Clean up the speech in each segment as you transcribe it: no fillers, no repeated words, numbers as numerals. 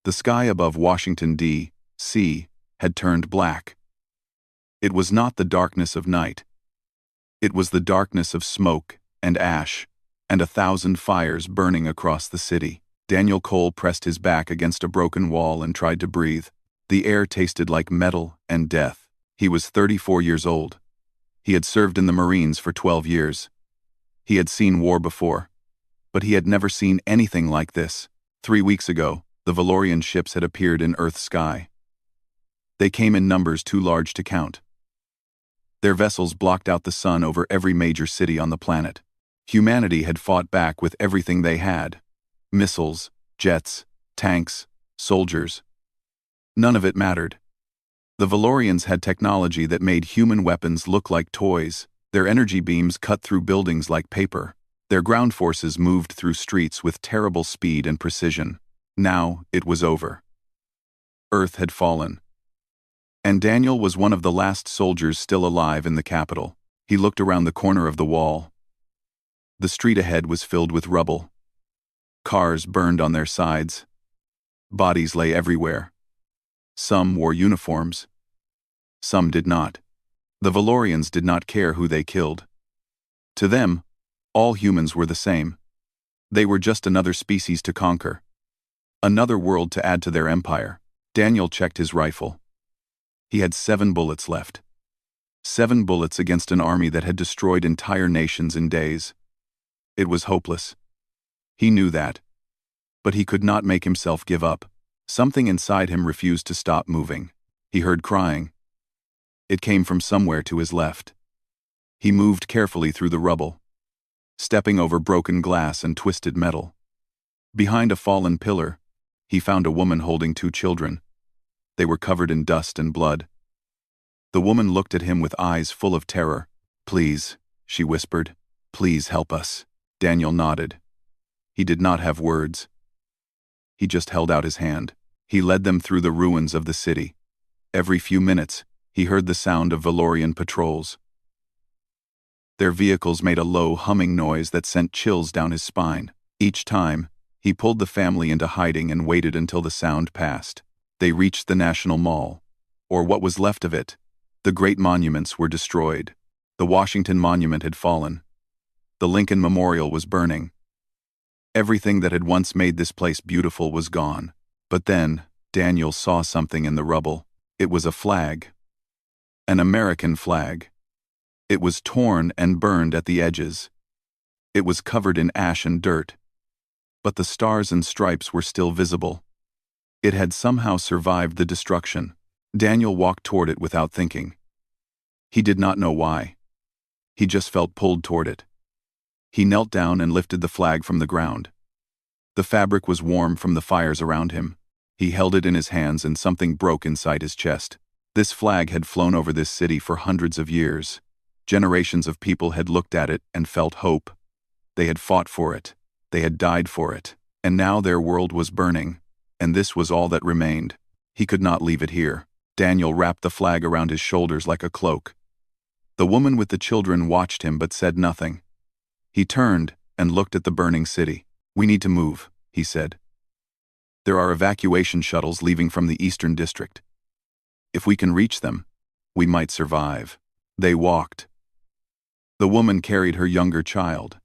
The sky above Washington, D.C. had turned black. It was not the darkness of night. It was the darkness of smoke and ash, and 1,000 fires burning across the city. Daniel Cole pressed his back against a broken wall and tried to breathe. The air tasted like metal and death. He was 34 years old. He had served in the Marines for 12 years. He had seen war before, but he had never seen anything like this. 3 weeks ago, the Valorian ships had appeared in Earth's sky. They came in numbers too large to count. Their vessels blocked out the sun over every major city on the planet. Humanity had fought back with everything they had: missiles, jets, tanks, soldiers. None of it mattered. The Valorians had technology that made human weapons look like toys. Their energy beams cut through buildings like paper. Their ground forces moved through streets with terrible speed and precision. Now it was over. Earth had fallen. And Daniel was one of the last soldiers still alive in the capital. He looked around the corner of the wall. The street ahead was filled with rubble. Cars burned on their sides. Bodies lay everywhere. Some wore uniforms. Some did not. The Valorians did not care who they killed. To them, all humans were the same. They were just another species to conquer. Another world to add to their empire. Daniel checked his rifle. He had 7 bullets left. 7 bullets against an army that had destroyed entire nations in days. It was hopeless. He knew that. But he could not make himself give up. Something inside him refused to stop moving. He heard crying. It came from somewhere to his left. He moved carefully through the rubble, stepping over broken glass and twisted metal. Behind a fallen pillar, he found a woman holding 2 children. They were covered in dust and blood. The woman looked at him with eyes full of terror. "Please," she whispered. "Please help us." Daniel nodded. He did not have words. He just held out his hand. He led them through the ruins of the city. Every few minutes, he heard the sound of Valorian patrols. Their vehicles made a low, humming noise that sent chills down his spine. Each time, he pulled the family into hiding and waited until the sound passed. They reached the National Mall, or what was left of it. The great monuments were destroyed. The Washington Monument had fallen. The Lincoln Memorial was burning. Everything that had once made this place beautiful was gone. But then, Daniel saw something in the rubble. It was a flag. An American flag. It was torn and burned at the edges. It was covered in ash and dirt. But the stars and stripes were still visible. It had somehow survived the destruction. Daniel walked toward it without thinking. He did not know why. He just felt pulled toward it. He knelt down and lifted the flag from the ground. The fabric was warm from the fires around him. He held it in his hands and something broke inside his chest. This flag had flown over this city for hundreds of years. Generations of people had looked at it and felt hope. They had fought for it. They had died for it. And now their world was burning. And this was all that remained. He could not leave it here. Daniel wrapped the flag around his shoulders like a cloak. The woman with the children watched him but said nothing. He turned and looked at the burning city. "We need to move," he said. "There are evacuation shuttles leaving from the Eastern District. If we can reach them, we might survive." They walked. The woman carried her younger child.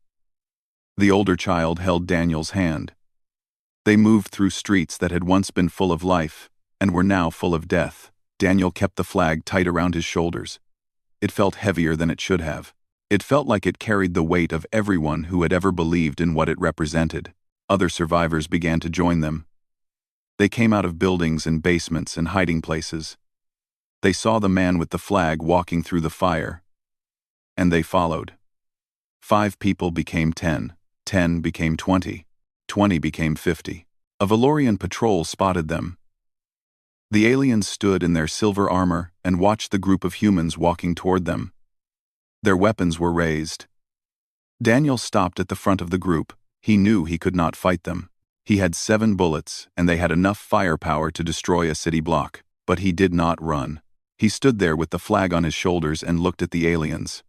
The older child held Daniel's hand. They moved through streets that had once been full of life and were now full of death. Daniel kept the flag tight around his shoulders. It felt heavier than it should have. It felt like it carried the weight of everyone who had ever believed in what it represented. Other survivors began to join them. They came out of buildings and basements and hiding places. They saw the man with the flag walking through the fire. And they followed. 5 people became 10. 10 became 20. 20 became 50. A Valorian patrol spotted them. The aliens stood in their silver armor and watched the group of humans walking toward them. Their weapons were raised. Daniel stopped at the front of the group. He knew he could not fight them. He had 7 bullets, and they had enough firepower to destroy a city block. But he did not run. He stood there with the flag on his shoulders and looked at the aliens.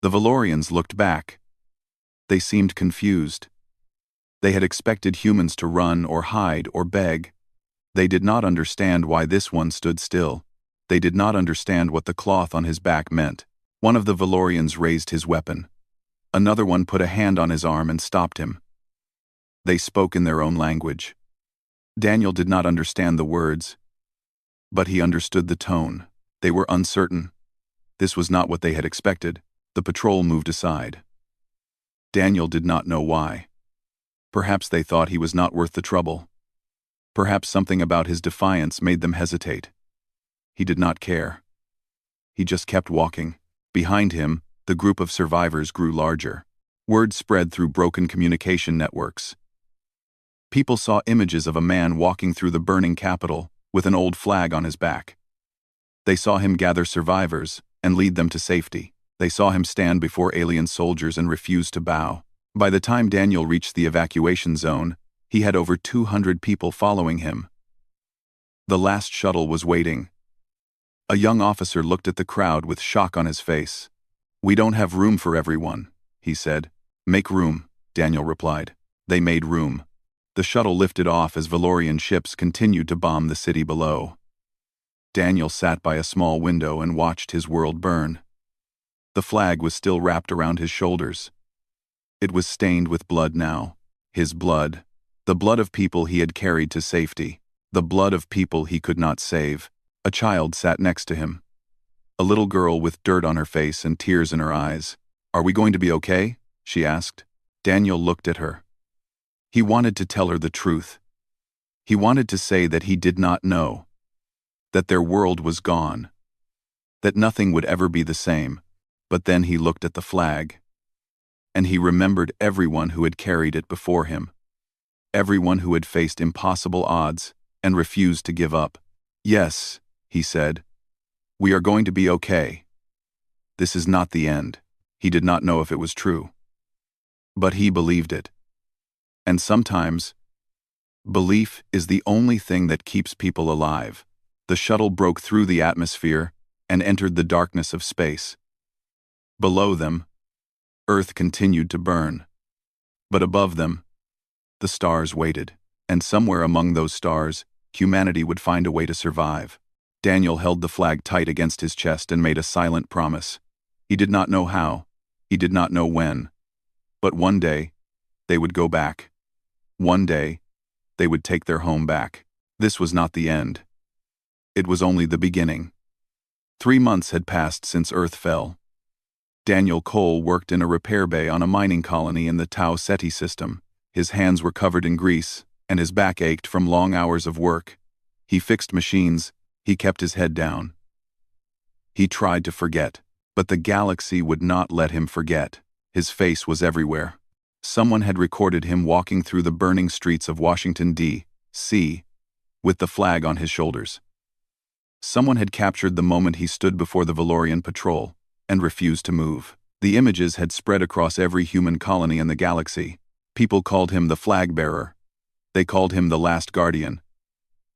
The Valorians looked back. They seemed confused. They had expected humans to run or hide or beg. They did not understand why this one stood still. They did not understand what the cloth on his back meant. One of the Valorians raised his weapon. Another one put a hand on his arm and stopped him. They spoke in their own language. Daniel did not understand the words, but he understood the tone. They were uncertain. This was not what they had expected. The patrol moved aside. Daniel did not know why. Perhaps they thought he was not worth the trouble. Perhaps something about his defiance made them hesitate. He did not care. He just kept walking. Behind him, the group of survivors grew larger. Word spread through broken communication networks. People saw images of a man walking through the burning capital with an old flag on his back. They saw him gather survivors and lead them to safety. They saw him stand before alien soldiers and refuse to bow. By the time Daniel reached the evacuation zone, he had over 200 people following him. The last shuttle was waiting. A young officer looked at the crowd with shock on his face. "We don't have room for everyone," he said. "Make room," Daniel replied. They made room. The shuttle lifted off as Valorian ships continued to bomb the city below. Daniel sat by a small window and watched his world burn. The flag was still wrapped around his shoulders. It was stained with blood now. His blood. The blood of people he had carried to safety. The blood of people he could not save. A child sat next to him. A little girl with dirt on her face and tears in her eyes. "Are we going to be okay?" she asked. Daniel looked at her. He wanted to tell her the truth. He wanted to say that he did not know. That their world was gone. That nothing would ever be the same. But then he looked at the flag. And he remembered everyone who had carried it before him. Everyone who had faced impossible odds and refused to give up. "Yes," he said. "We are going to be okay. This is not the end." He did not know if it was true. But he believed it. And sometimes, belief is the only thing that keeps people alive. The shuttle broke through the atmosphere and entered the darkness of space. Below them, Earth continued to burn. But above them, the stars waited. And somewhere among those stars, humanity would find a way to survive. Daniel held the flag tight against his chest and made a silent promise. He did not know how. He did not know when. But one day, they would go back. One day, they would take their home back. This was not the end. It was only the beginning. 3 months had passed since Earth fell. Daniel Cole worked in a repair bay on a mining colony in the Tau Ceti system. His hands were covered in grease, and his back ached from long hours of work. He fixed machines. He kept his head down. He tried to forget, but the galaxy would not let him forget. His face was everywhere. Someone had recorded him walking through the burning streets of Washington, D.C., with the flag on his shoulders. Someone had captured the moment he stood before the Valorian patrol and refused to move. The images had spread across every human colony in the galaxy. People called him the flag bearer. They called him the last guardian.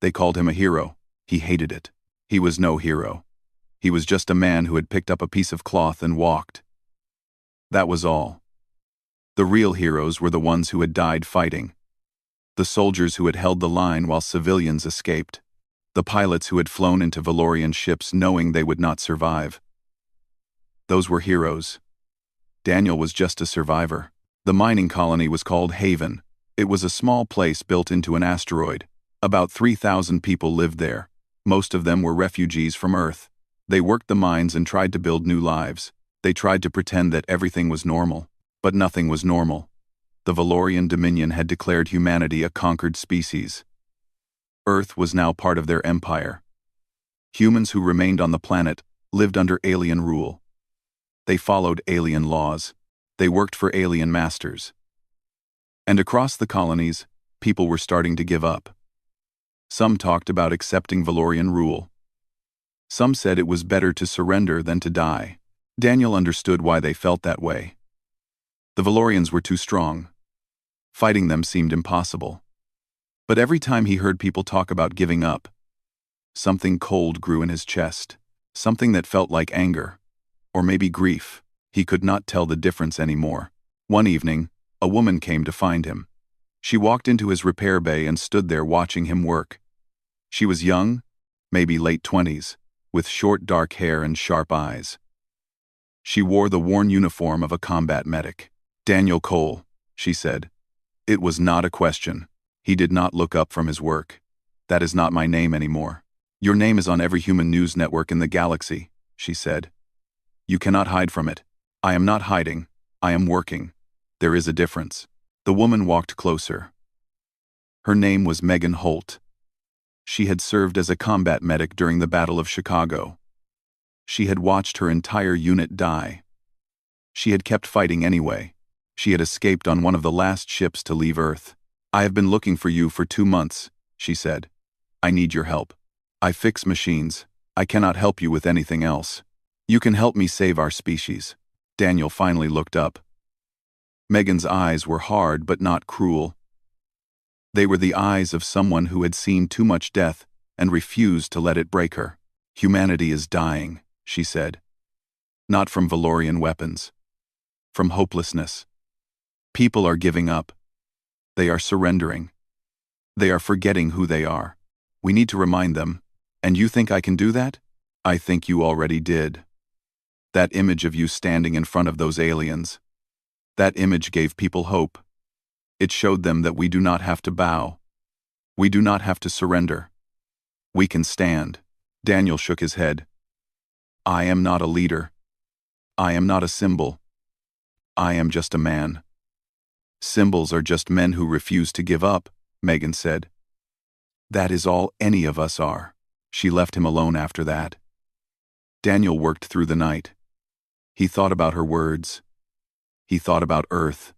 They called him a hero. He hated it. He was no hero. He was just a man who had picked up a piece of cloth and walked. That was all. The real heroes were the ones who had died fighting. The soldiers who had held the line while civilians escaped. The pilots who had flown into Valorian ships knowing they would not survive. Those were heroes. Daniel was just a survivor. The mining colony was called Haven. It was a small place built into an asteroid. About 3,000 people lived there. Most of them were refugees from Earth. They worked the mines and tried to build new lives. They tried to pretend that everything was normal. But nothing was normal. The Valorian Dominion had declared humanity a conquered species. Earth was now part of their empire. Humans who remained on the planet lived under alien rule. They followed alien laws. They worked for alien masters. And across the colonies, people were starting to give up. Some talked about accepting Valorian rule. Some said it was better to surrender than to die. Daniel understood why they felt that way. The Valorians were too strong. Fighting them seemed impossible. But every time he heard people talk about giving up, something cold grew in his chest, something that felt like anger, or maybe grief. He could not tell the difference anymore. One evening, a woman came to find him. She walked into his repair bay and stood there watching him work. She was young, maybe late 20s, with short dark hair and sharp eyes. She wore the worn uniform of a combat medic. "Daniel Cole," she said. It was not a question. He did not look up from his work. "That is not my name anymore." "Your name is on every human news network in the galaxy," she said. "You cannot hide from it." "I am not hiding. I am working. There is a difference." The woman walked closer. Her name was Megan Holt. She had served as a combat medic during the Battle of Chicago. She had watched her entire unit die. She had kept fighting anyway. She had escaped on one of the last ships to leave Earth. "I have been looking for you for 2 months," she said. "I need your help. I fix machines. I cannot help you with anything else. You can help me save our species." Daniel finally looked up. Megan's eyes were hard but not cruel. They were the eyes of someone who had seen too much death and refused to let it break her. "Humanity is dying," she said. "Not from Valorian weapons. From hopelessness. People are giving up. They are surrendering. They are forgetting who they are. We need to remind them. And you think I can do that? I think you already did. That image of you standing in front of those aliens. That image gave people hope. It showed them that we do not have to bow. We do not have to surrender. We can stand." Daniel shook his head. "I am not a leader. I am not a symbol. I am just a man." "Symbols are just men who refuse to give up," Megan said. "That is all any of us are." She left him alone after that. Daniel worked through the night. He thought about her words. He thought about Earth.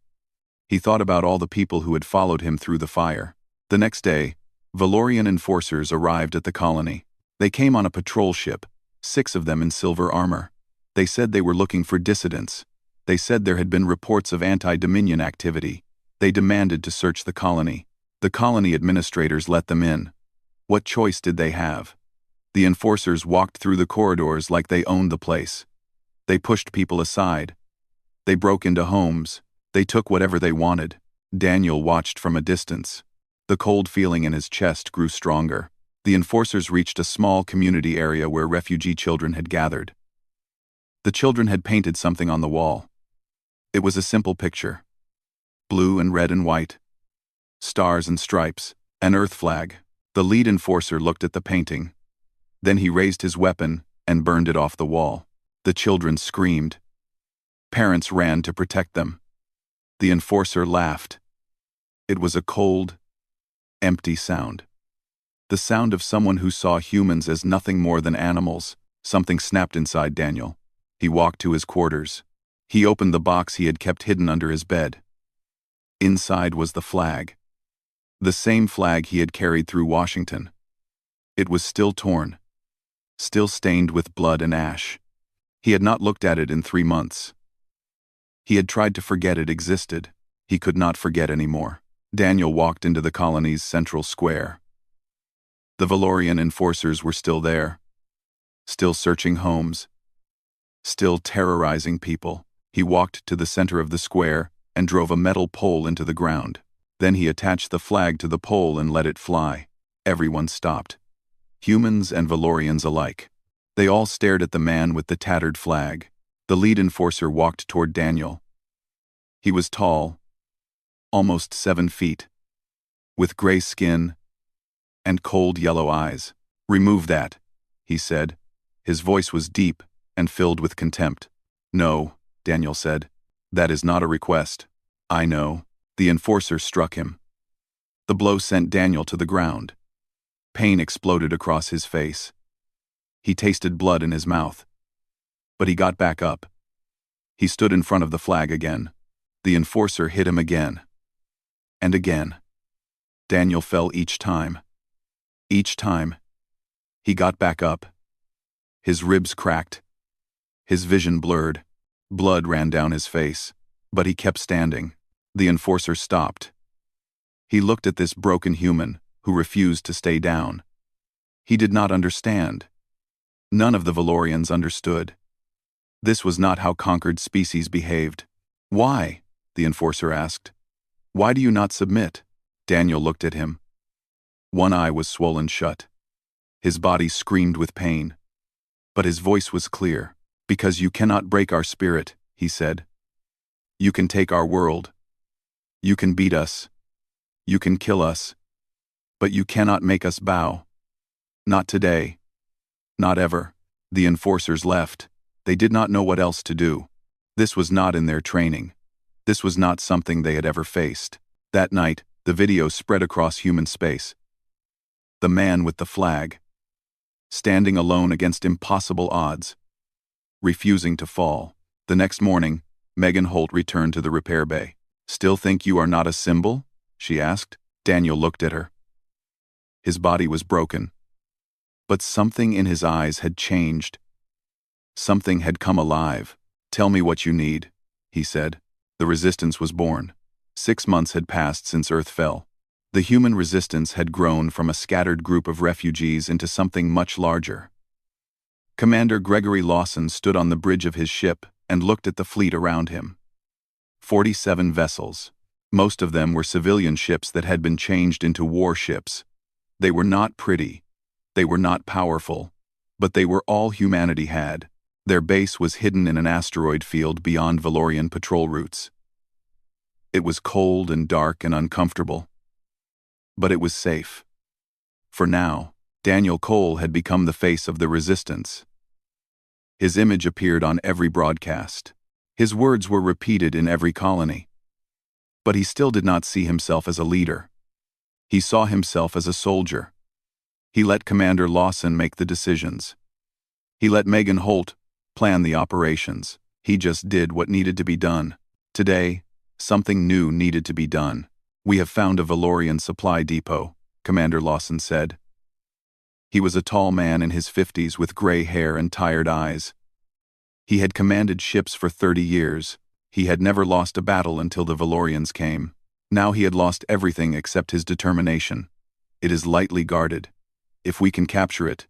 He thought about all the people who had followed him through the fire. The next day, Valorian enforcers arrived at the colony. They came on a patrol ship, 6 of them in silver armor. They said they were looking for dissidents. They said there had been reports of anti-Dominion activity. They demanded to search the colony. The colony administrators let them in. What choice did they have? The enforcers walked through the corridors like they owned the place. They pushed people aside. They broke into homes. They took whatever they wanted. Daniel watched from a distance. The cold feeling in his chest grew stronger. The enforcers reached a small community area where refugee children had gathered. The children had painted something on the wall. It was a simple picture. Blue and red and white. Stars and stripes. An Earth flag. The lead enforcer looked at the painting. Then he raised his weapon and burned it off the wall. The children screamed. Parents ran to protect them. The enforcer laughed. It was a cold, empty sound. The sound of someone who saw humans as nothing more than animals. Something snapped inside Daniel. He walked to his quarters. He opened the box he had kept hidden under his bed. Inside was the flag. The same flag he had carried through Washington. It was still torn. Still stained with blood and ash. He had not looked at it in 3 months. He had tried to forget it existed. He could not forget anymore. Daniel walked into the colony's central square. The Valorian enforcers were still there. Still searching homes. Still terrorizing people. He walked to the center of the square and drove a metal pole into the ground. Then he attached the flag to the pole and let it fly. Everyone stopped. Humans and Valorians alike. They all stared at the man with the tattered flag. The lead enforcer walked toward Daniel. He was tall, almost 7 feet, with gray skin and cold yellow eyes. "Remove that," he said. His voice was deep and filled with contempt. "No," Daniel said. "That is not a request." "I know." The enforcer struck him. The blow sent Daniel to the ground. Pain exploded across his face. He tasted blood in his mouth. But he got back up. He stood in front of the flag again. The enforcer hit him again. And again. Daniel fell each time. Each time. He got back up. His ribs cracked. His vision blurred. Blood ran down his face. But he kept standing. The enforcer stopped. He looked at this broken human who refused to stay down. He did not understand. None of the Valorians understood. This was not how conquered species behaved. "Why?" the enforcer asked. "Why do you not submit?" Daniel looked at him. One eye was swollen shut. His body screamed with pain. But his voice was clear. "Because you cannot break our spirit," he said. "You can take our world. You can beat us. You can kill us. But you cannot make us bow. Not today. Not ever." The enforcers left. They did not know what else to do. This was not in their training. This was not something they had ever faced. That night, the video spread across human space. The man with the flag, standing alone against impossible odds, refusing to fall. The next morning, Megan Holt returned to the repair bay. "Still think you are not a symbol?" she asked. Daniel looked at her. His body was broken. But something in his eyes had changed. Something had come alive. "Tell me what you need," he said. The resistance was born. 6 months had passed since Earth fell. The human resistance had grown from a scattered group of refugees into something much larger. Commander Gregory Lawson stood on the bridge of his ship and looked at the fleet around him. 47 vessels. Most of them were civilian ships that had been changed into warships. They were not pretty. They were not powerful. But they were all humanity had. Their base was hidden in an asteroid field beyond Valorian patrol routes. It was cold and dark and uncomfortable. But it was safe. For now, Daniel Cole had become the face of the resistance. His image appeared on every broadcast. His words were repeated in every colony. But he still did not see himself as a leader. He saw himself as a soldier. He let Commander Lawson make the decisions. He let Megan Holt plan the operations. He just did what needed to be done. Today, something new needed to be done. "We have found a Valorian supply depot," Commander Lawson said. He was a tall man in his 50s with gray hair and tired eyes. He had commanded ships for 30 years. He had never lost a battle until the Valorians came. Now he had lost everything except his determination. "It is lightly guarded. If we can capture it,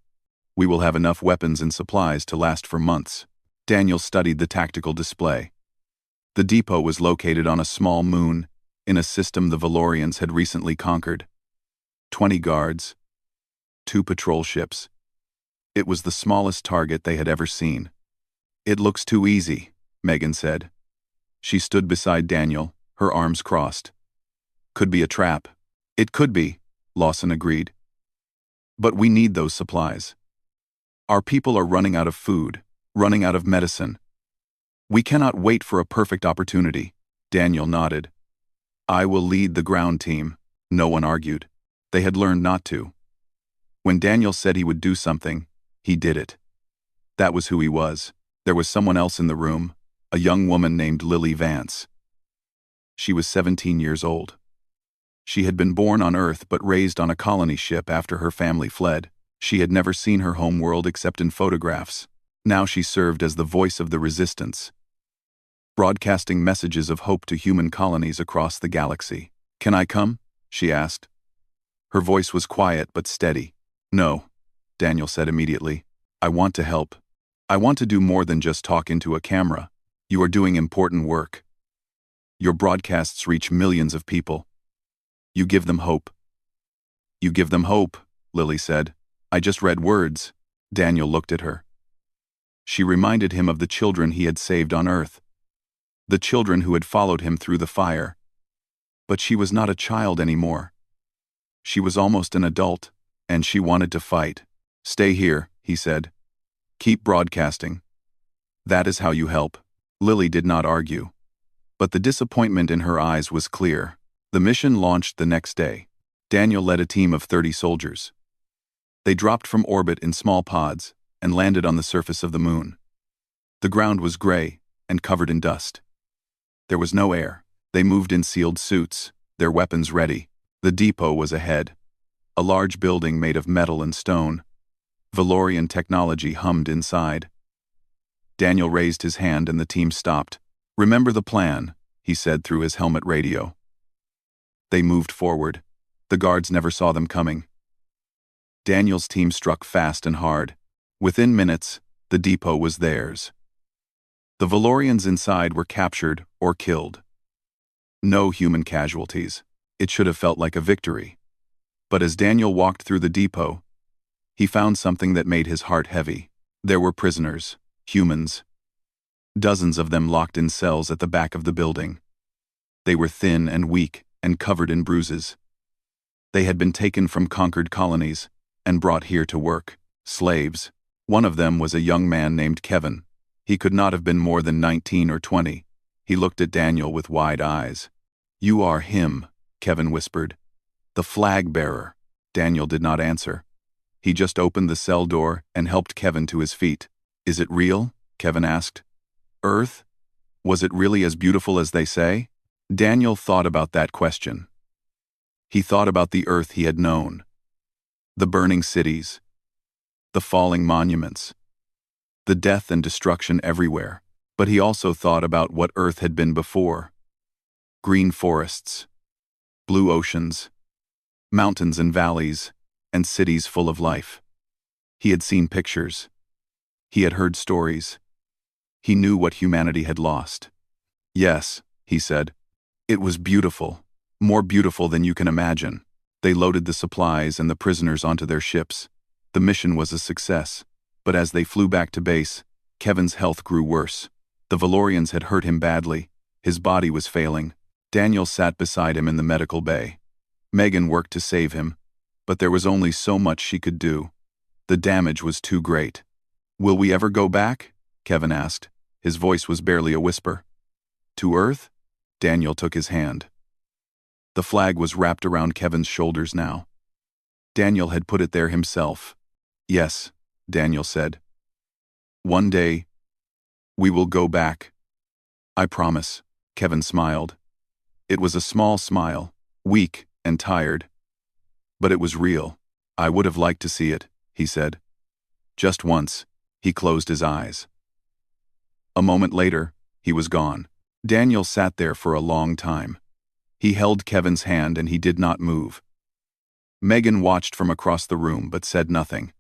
we will have enough weapons and supplies to last for months." Daniel studied the tactical display. The depot was located on a small moon, in a system the Valorians had recently conquered. 20 guards. 2 patrol ships. It was the smallest target they had ever seen. "It looks too easy," Megan said. She stood beside Daniel, her arms crossed. "Could be a trap." "It could be," Lawson agreed. "But we need those supplies. Our people are running out of food, running out of medicine. We cannot wait for a perfect opportunity." Daniel nodded. "I will lead the ground team." No one argued. They had learned not to. When Daniel said he would do something, he did it. That was who he was. There was someone else in the room, a young woman named Lily Vance. She was 17 years old. She had been born on Earth but raised on a colony ship after her family fled. She had never seen her home world except in photographs. Now she served as the voice of the resistance, broadcasting messages of hope to human colonies across the galaxy. "Can I come?" she asked. Her voice was quiet but steady. "No," Daniel said immediately. "I want to help. I want to do more than just talk into a camera. You are doing important work. Your broadcasts reach millions of people. You give them hope." "You give them hope," Lily said. "I just read words." Daniel looked at her. She reminded him of the children he had saved on Earth. The children who had followed him through the fire. But she was not a child anymore. She was almost an adult, and she wanted to fight. "Stay here," he said. "Keep broadcasting. That is how you help." Lily did not argue. But the disappointment in her eyes was clear. The mission launched the next day. Daniel led a team of 30 soldiers. They dropped from orbit in small pods and landed on the surface of the moon. The ground was gray and covered in dust. There was no air. They moved in sealed suits, their weapons ready. The depot was ahead. A large building made of metal and stone. Valorian technology hummed inside. Daniel raised his hand and the team stopped. "Remember the plan," he said through his helmet radio. They moved forward. The guards never saw them coming. Daniel's team struck fast and hard. Within minutes, the depot was theirs. The Valorians inside were captured or killed. No human casualties. It should have felt like a victory. But as Daniel walked through the depot, he found something that made his heart heavy. There were prisoners, humans. Dozens of them locked in cells at the back of the building. They were thin and weak and covered in bruises. They had been taken from conquered colonies and brought here to work. Slaves. One of them was a young man named Kevin. He could not have been more than 19 or 20. He looked at Daniel with wide eyes. "You are him," Kevin whispered. "The flag bearer." Daniel did not answer. He just opened the cell door and helped Kevin to his feet. "Is it real?" Kevin asked. "Earth? Was it really as beautiful as they say?" Daniel thought about that question. He thought about the Earth he had known. The burning cities. The falling monuments. The death and destruction everywhere. But he also thought about what Earth had been before. Green forests. Blue oceans. Mountains and valleys. And cities full of life. He had seen pictures. He had heard stories. He knew what humanity had lost. "Yes," he said. "It was beautiful. More beautiful than you can imagine." They loaded the supplies and the prisoners onto their ships. The mission was a success. But as they flew back to base, Kevin's health grew worse. The Valorians had hurt him badly. His body was failing. Daniel sat beside him in the medical bay. Megan worked to save him, but there was only so much she could do. The damage was too great. "Will we ever go back?" Kevin asked. His voice was barely a whisper. "To Earth?" Daniel took his hand. The flag was wrapped around Kevin's shoulders now. Daniel had put it there himself. "Yes," Daniel said. "One day, we will go back. I promise." Kevin smiled. It was a small smile, weak and tired. But it was real. "I would have liked to see it," he said. Just once, he closed his eyes. A moment later, he was gone. Daniel sat there for a long time. He held Kevin's hand and he did not move. Megan watched from across the room but said nothing.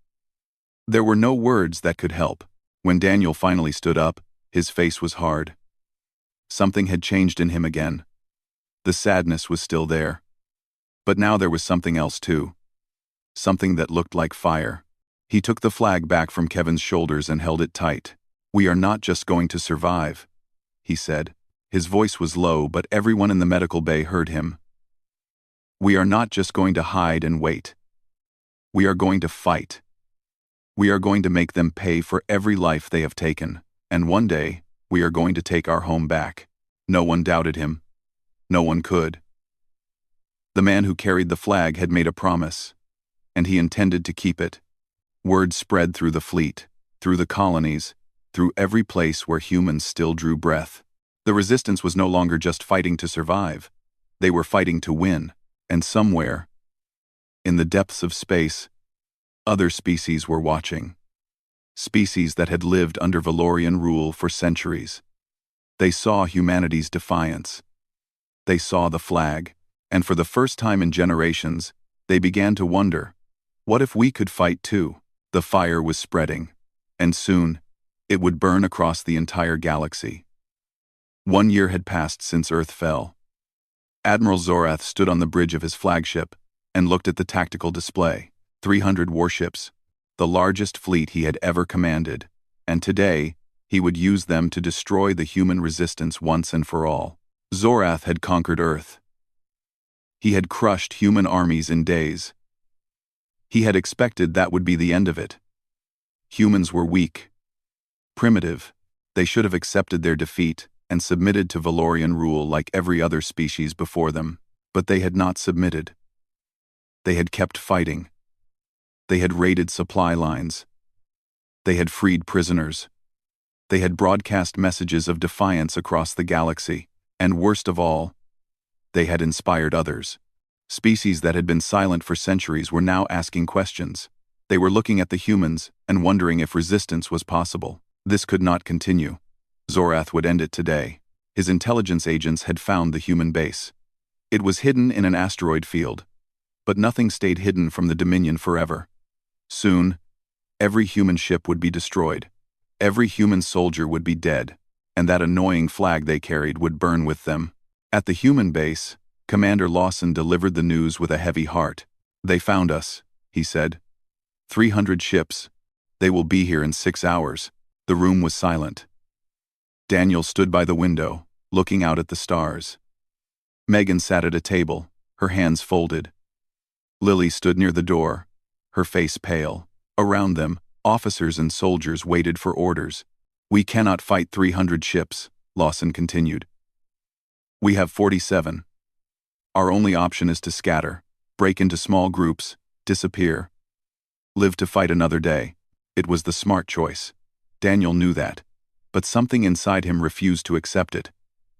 There were no words that could help. When Daniel finally stood up, his face was hard. Something had changed in him again. The sadness was still there. But now there was something else too. Something that looked like fire. He took the flag back from Kevin's shoulders and held it tight. "We are not just going to survive," he said. His voice was low, but everyone in the medical bay heard him. "We are not just going to hide and wait. We are going to fight. We are going to make them pay for every life they have taken, and one day, we are going to take our home back." No one doubted him. No one could. The man who carried the flag had made a promise, and he intended to keep it. Word spread through the fleet, through the colonies, through every place where humans still drew breath. The resistance was no longer just fighting to survive. They were fighting to win, and somewhere, in the depths of space, other species were watching. Species that had lived under Valorian rule for centuries. They saw humanity's defiance. They saw the flag, and for the first time in generations, they began to wonder, what if we could fight too? The fire was spreading, and soon, it would burn across the entire galaxy. 1 year had passed since Earth fell. Admiral Zorath stood on the bridge of his flagship and looked at the tactical display. 300 warships, the largest fleet he had ever commanded, and today, he would use them to destroy the human resistance once and for all. Zorath had conquered Earth. He had crushed human armies in days. He had expected that would be the end of it. Humans were weak, primitive. They should have accepted their defeat and submitted to Valorian rule like every other species before them, but they had not submitted. They had kept fighting. They had raided supply lines. They had freed prisoners. They had broadcast messages of defiance across the galaxy, and worst of all, they had inspired others. Species that had been silent for centuries were now asking questions. They were looking at the humans and wondering if resistance was possible. This could not continue. Zorath would end it today. His intelligence agents had found the human base. It was hidden in an asteroid field, but nothing stayed hidden from the Dominion forever. Soon, every human ship would be destroyed. Every human soldier would be dead, and that annoying flag they carried would burn with them. At the human base, Commander Lawson delivered the news with a heavy heart. "They found us," he said. 300 ships. They will be here in 6 hours." The room was silent. Daniel stood by the window, looking out at the stars. Megan sat at a table, her hands folded. Lily stood near the door, her face pale. Around them, officers and soldiers waited for orders. "We cannot fight 300 ships," Lawson continued. "We have 47. Our only option is to scatter, break into small groups, disappear. Live to fight another day." It was the smart choice. Daniel knew that. But something inside him refused to accept it.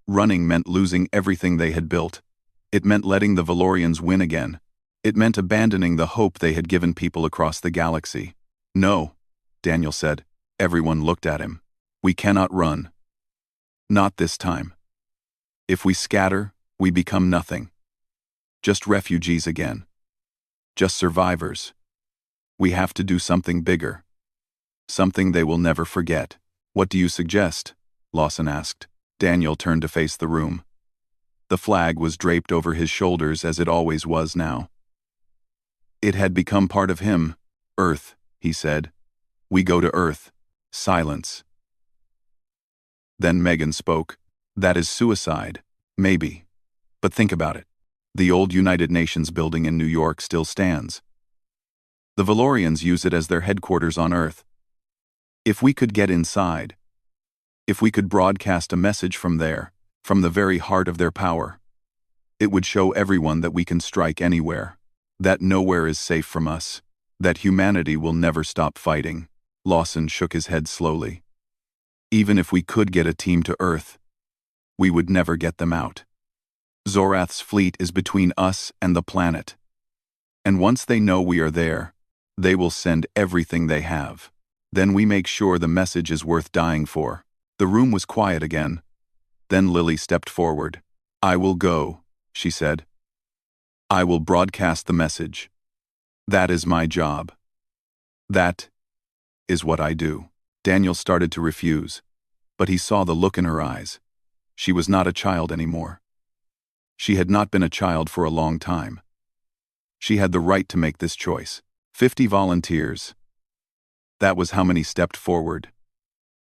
Running meant losing everything they had built. It meant letting the Valorians win again. It meant abandoning the hope they had given people across the galaxy. "No," Daniel said. Everyone looked at him. "We cannot run. Not this time. If we scatter, we become nothing. Just refugees again. Just survivors. We have to do something bigger. Something they will never forget." "What do you suggest?" Lawson asked. Daniel turned to face the room. The flag was draped over his shoulders as it always was now. It had become part of him. "Earth," he said. "We go to Earth." Silence. Then Megan spoke. "That is suicide. Maybe. But think about it. The old United Nations building in New York still stands. The Valorians use it as their headquarters on Earth. If we could get inside, if we could broadcast a message from there, from the very heart of their power, it would show everyone that we can strike anywhere, that nowhere is safe from us, that humanity will never stop fighting." Lawson shook his head slowly. "Even if we could get a team to Earth, we would never get them out. Zorath's fleet is between us and the planet. And once they know we are there, they will send everything they have. Then we make sure the message is worth dying for." The room was quiet again. Then Lily stepped forward. "I will go," she said. "I will broadcast the message. That is my job. That is what I do." Daniel started to refuse, but he saw the look in her eyes. She was not a child anymore. She had not been a child for a long time. She had the right to make this choice. 50 volunteers. That was how many stepped forward.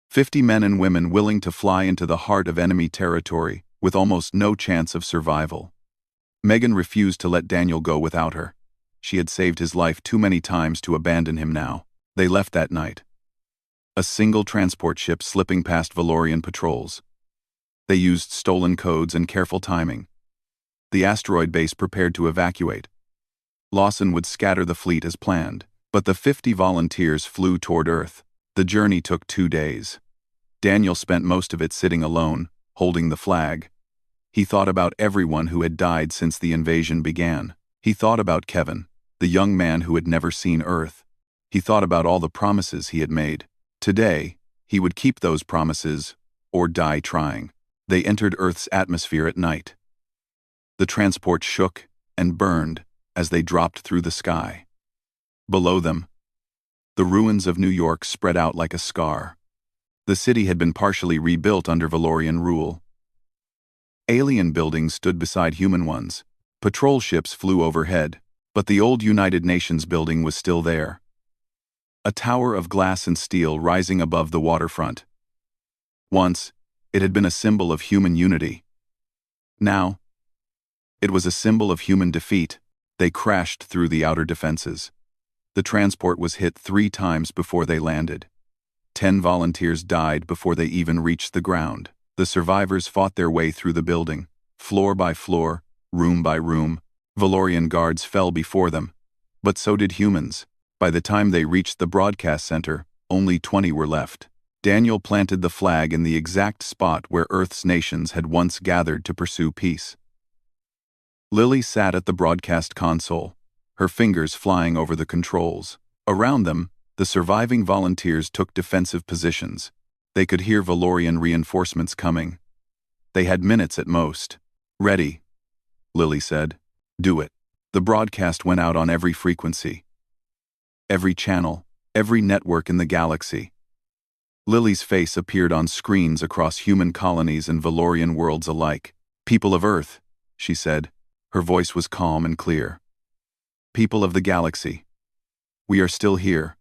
50 men and women willing to fly into the heart of enemy territory, with almost no chance of survival. Megan refused to let Daniel go without her. She had saved his life too many times to abandon him now. They left that night. A single transport ship slipping past Valorian patrols. They used stolen codes and careful timing. The asteroid base prepared to evacuate. Lawson would scatter the fleet as planned, but the 50 volunteers flew toward Earth. The journey took 2 days. Daniel spent most of it sitting alone, holding the flag. He thought about everyone who had died since the invasion began. He thought about Kevin, the young man who had never seen Earth. He thought about all the promises he had made. Today, he would keep those promises, or die trying. They entered Earth's atmosphere at night. The transport shook and burned as they dropped through the sky. Below them, the ruins of New York spread out like a scar. The city had been partially rebuilt under Valorian rule. Alien buildings stood beside human ones. Patrol ships flew overhead, but the old United Nations building was still there. A tower of glass and steel rising above the waterfront. Once, it had been a symbol of human unity. Now, it was a symbol of human defeat. They crashed through the outer defenses. The transport was hit 3 times before they landed. 10 volunteers died before they even reached the ground. The survivors fought their way through the building, floor by floor, room by room. Valorian guards fell before them, but so did humans. By the time they reached the broadcast center, only 20 were left. Daniel planted the flag in the exact spot where Earth's nations had once gathered to pursue peace. Lily sat at the broadcast console, her fingers flying over the controls. Around them, the surviving volunteers took defensive positions. They could hear Valorian reinforcements coming. They had minutes at most. "Ready," Lily said. "Do it." The broadcast went out on every frequency. Every channel, every network in the galaxy. Lily's face appeared on screens across human colonies and Valorian worlds alike. "People of Earth," she said, Her voice was calm and clear. People of the galaxy, we are still here.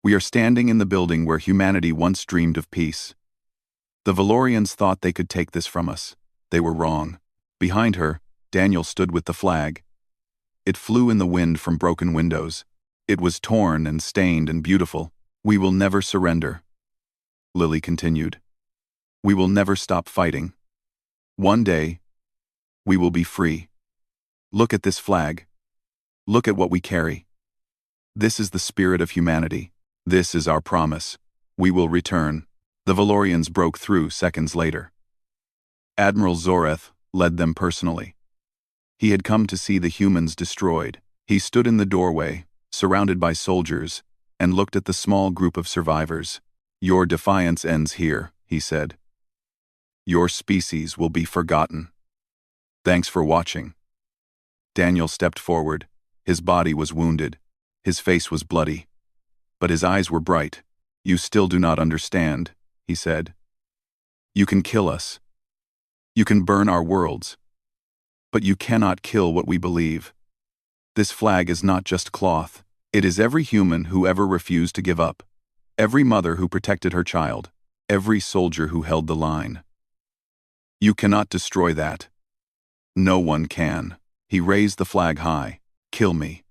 We are standing in the building where humanity once dreamed of peace. The Valorians thought they could take this from us. They were wrong. Behind her, Daniel stood with the flag. It flew in the wind from broken windows. It was torn and stained and beautiful. We will never surrender. Lily continued. We will never stop fighting. One day, we will be free. Look at this flag. Look at what we carry. This is the spirit of humanity. This is our promise. We will return. The Valorians broke through seconds later. Admiral Zoreth led them personally. He had come to see the humans destroyed. He stood in the doorway, surrounded by soldiers, and looked at the small group of survivors. Your defiance ends here, he said. Your species will be forgotten. Thanks for watching. Daniel stepped forward. His body was wounded. His face was bloody. But his eyes were bright. You still do not understand, he said. You can kill us. You can burn our worlds. But you cannot kill what we believe. This flag is not just cloth. It is every human who ever refused to give up. Every mother who protected her child. Every soldier who held the line. You cannot destroy that. No one can. He raised the flag high. Kill me.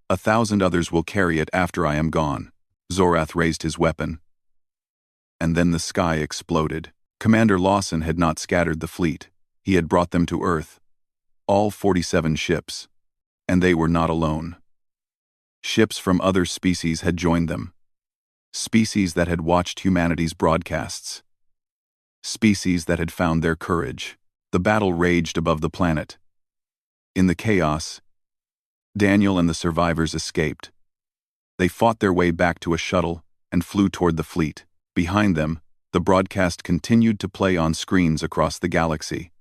1,000 others will carry it after I am gone. Zorath raised his weapon. And then the sky exploded. Commander Lawson had not scattered the fleet. He had brought them to Earth. All 47 ships. And they were not alone. Ships from other species had joined them. Species that had watched humanity's broadcasts. Species that had found their courage. The battle raged above the planet. In the chaos, Daniel and the survivors escaped. They fought their way back to a shuttle and flew toward the fleet. Behind them, the broadcast continued to play on screens across the galaxy.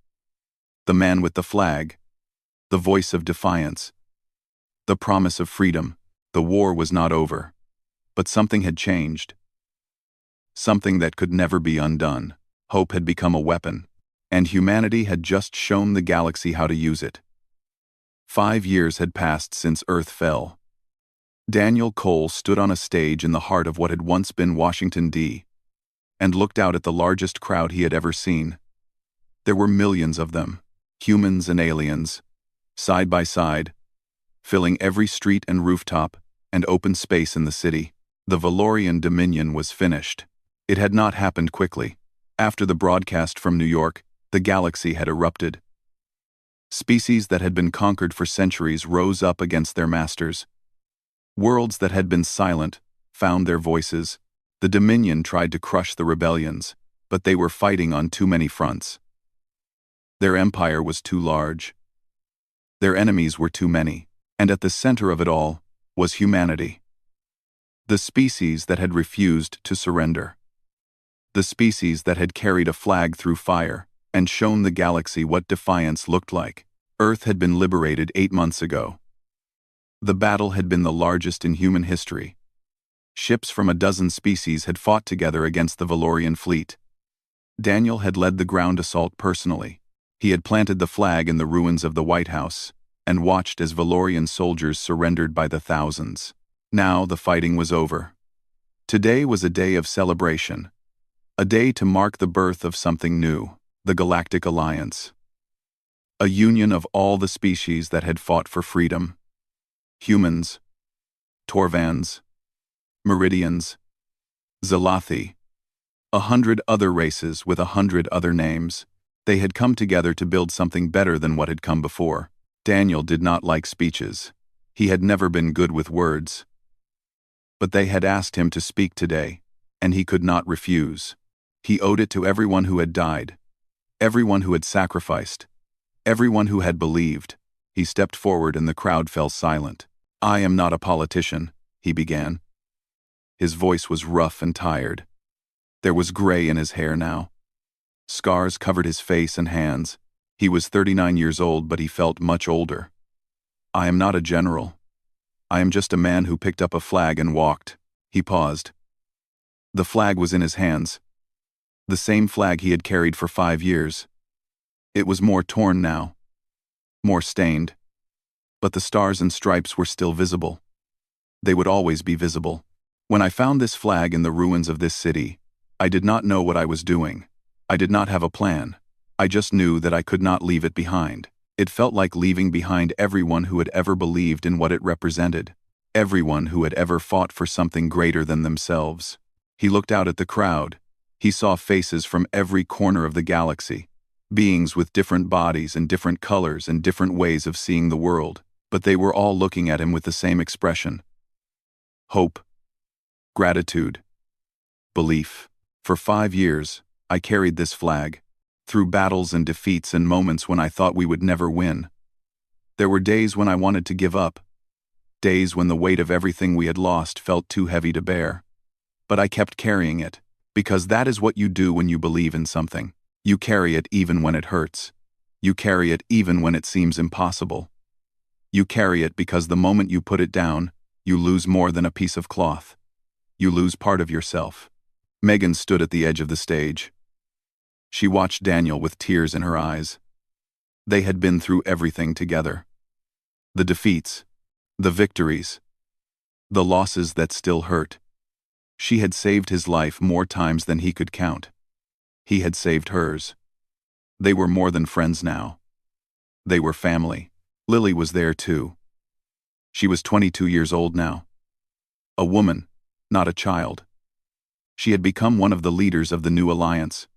The man with the flag. The voice of defiance. The promise of freedom. The war was not over. But something had changed. Something that could never be undone. Hope had become a weapon. And humanity had just shown the galaxy how to use it. 5 years had passed since Earth fell. Daniel Cole stood on a stage in the heart of what had once been Washington, D.C., and looked out at the largest crowd he had ever seen. There were millions of them, humans and aliens, side by side, filling every street and rooftop and open space in the city. The Valorian Dominion was finished. It had not happened quickly. After the broadcast from New York, the galaxy had erupted. Species that had been conquered for centuries rose up against their masters. Worlds that had been silent found their voices. The Dominion tried to crush the rebellions, but they were fighting on too many fronts. Their empire was too large. Their enemies were too many, and at the center of it all was humanity. The species that had refused to surrender. The species that had carried a flag through fire and shown the galaxy what defiance looked like. Earth had been liberated 8 months ago. The battle had been the largest in human history. Ships from a dozen species had fought together against the Valorian fleet. Daniel had led the ground assault personally. He had planted the flag in the ruins of the White House and watched as Valorian soldiers surrendered by the thousands. Now the fighting was over. Today was a day of celebration. A day to mark the birth of something new, the Galactic Alliance. A union of all the species that had fought for freedom. Humans, Torvans, Meridians, Zalathi, 100 other races with 100 other names. They had come together to build something better than what had come before. Daniel did not like speeches. He had never been good with words. But they had asked him to speak today, and he could not refuse. He owed it to everyone who had died, everyone who had sacrificed, everyone who had believed. He stepped forward and the crowd fell silent. I am not a politician, he began. His voice was rough and tired. There was gray in his hair now. Scars covered his face and hands. He was 39 years old, but he felt much older. I am not a general. I am just a man who picked up a flag and walked. He paused. The flag was in his hands. The same flag he had carried for 5 years. It was more torn now. more stained. But the stars and stripes were still visible. They would always be visible. When I found this flag in the ruins of this city, I did not know what I was doing. I did not have a plan. I just knew that I could not leave it behind. It felt like leaving behind everyone who had ever believed in what it represented. Everyone who had ever fought for something greater than themselves. He looked out at the crowd. He saw faces from every corner of the galaxy. Beings with different bodies and different colors and different ways of seeing the world. But they were all looking at him with the same expression. Hope. Gratitude. Belief. For 5 years, I carried this flag. Through battles and defeats and moments when I thought we would never win. There were days when I wanted to give up. Days when the weight of everything we had lost felt too heavy to bear. But I kept carrying it, because that is what you do when you believe in something. You carry it even when it hurts. You carry it even when it seems impossible. You carry it because the moment you put it down, you lose more than a piece of cloth. You lose part of yourself. Megan stood at the edge of the stage. She watched Daniel with tears in her eyes. They had been through everything together. The defeats, the victories, the losses that still hurt. She had saved his life more times than he could count. He had saved hers. They were more than friends now. They were family. Lily was there too. She was 22 years old now. A woman, not a child. She had become one of the leaders of the new alliance.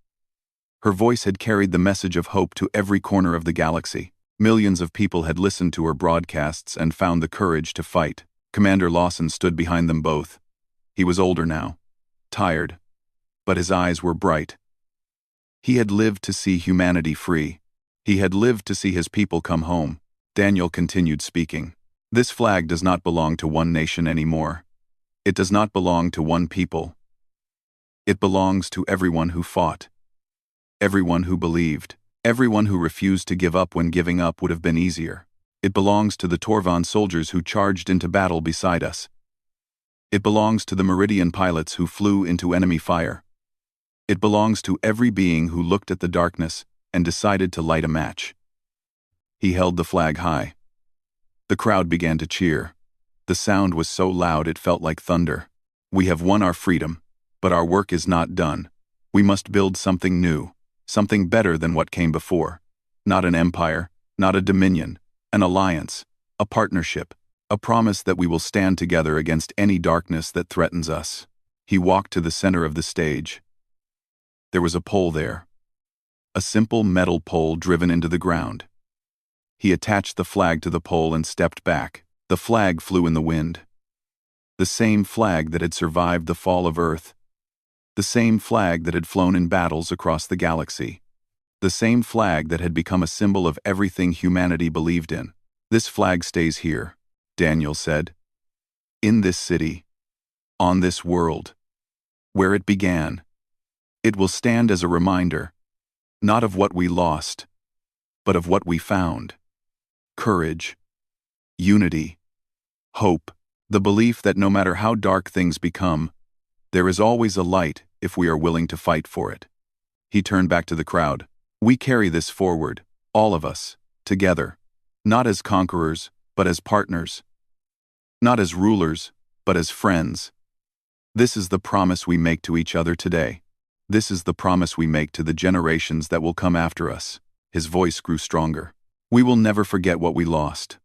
Her voice had carried the message of hope to every corner of the galaxy. Millions of people had listened to her broadcasts and found the courage to fight. Commander Lawson stood behind them both. He was older now, tired, but his eyes were bright. He had lived to see humanity free. He had lived to see his people come home. Daniel continued speaking. This flag does not belong to one nation anymore. It does not belong to one people. It belongs to everyone who fought. Everyone who believed. Everyone who refused to give up when giving up would have been easier. It belongs to the Torvan soldiers who charged into battle beside us. It belongs to the Meridian pilots who flew into enemy fire. It belongs to every being who looked at the darkness and decided to light a match. He held the flag high. The crowd began to cheer. The sound was so loud it felt like thunder. We have won our freedom, but our work is not done. We must build something new. Something better than what came before. Not an empire, not a dominion, an alliance, a partnership, a promise that we will stand together against any darkness that threatens us. He walked to the center of the stage. There was a pole there. A simple metal pole driven into the ground. He attached the flag to the pole and stepped back. The flag flew in the wind. The same flag that had survived the fall of Earth. The same flag that had flown in battles across the galaxy. The same flag that had become a symbol of everything humanity believed in. This flag stays here, Daniel said. In this city. On this world. Where it began. It will stand as a reminder, not of what we lost, but of what we found. Courage. Unity. Hope. The belief that no matter how dark things become, there is always a light if we are willing to fight for it. He turned back to the crowd. We carry this forward, all of us, together, not as conquerors, but as partners. Not as rulers, but as friends. This is the promise we make to each other today. This is the promise we make to the generations that will come after us. His voice grew stronger. We will never forget what we lost.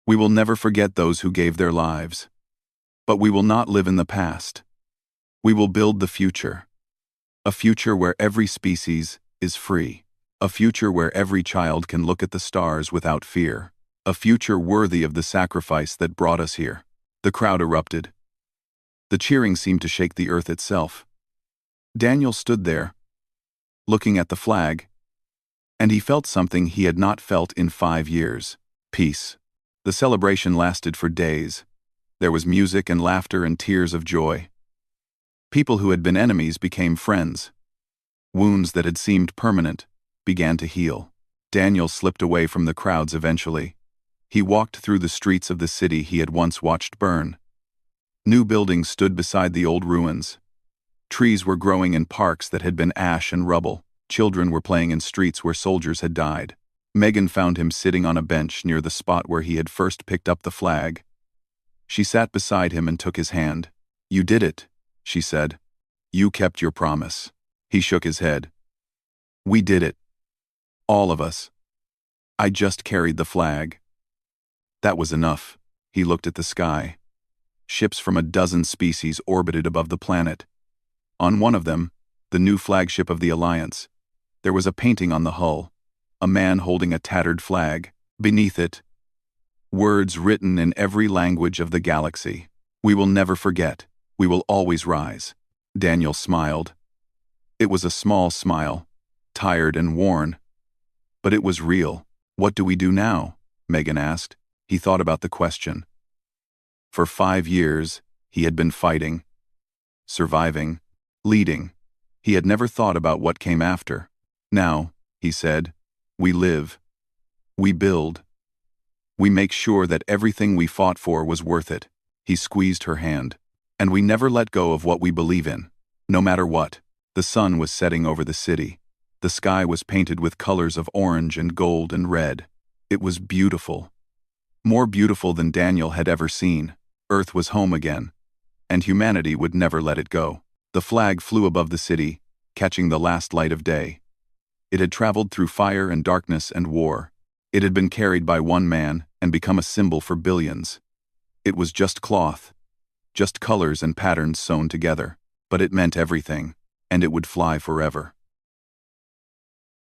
We will never forget those who gave their lives. But we will not live in the past. We will build the future. A future where every species is free. A future where every child can look at the stars without fear. A future worthy of the sacrifice that brought us here. The crowd erupted. The cheering seemed to shake the earth itself. Daniel stood there, looking at the flag, and he felt something he had not felt in 5 years. Peace. The celebration lasted for days. There was music and laughter and tears of joy. People who had been enemies became friends. Wounds that had seemed permanent began to heal. Daniel slipped away from the crowds eventually. He walked through the streets of the city he had once watched burn. New buildings stood beside the old ruins. Trees were growing in parks that had been ash and rubble. Children were playing in streets where soldiers had died. Megan found him sitting on a bench near the spot where he had first picked up the flag. She sat beside him and took his hand. "You did it," she said. "You kept your promise." He shook his head. "We did it. All of us. I just carried the flag." That was enough. He looked at the sky. Ships from a dozen species orbited above the planet. On one of them, the new flagship of the Alliance, there was a painting on the hull, a man holding a tattered flag. Beneath it, words written in every language of the galaxy. "We will never forget. We will always rise." Daniel smiled. It was a small smile, tired and worn. But it was real. "What do we do now?" Megan asked. He thought about the question. For 5 years, he had been fighting, surviving, leading. He had never thought about what came after. "Now," he said, "we live. We build. We make sure that everything we fought for was worth it." He squeezed her hand. "And we never let go of what we believe in, no matter what." The sun was setting over the city. The sky was painted with colors of orange and gold and red. It was beautiful. More beautiful than Daniel had ever seen. Earth was home again, and humanity would never let it go. The flag flew above the city, catching the last light of day. It had traveled through fire and darkness and war. It had been carried by one man and become a symbol for billions. It was just cloth, just colors and patterns sewn together, but it meant everything, and it would fly forever.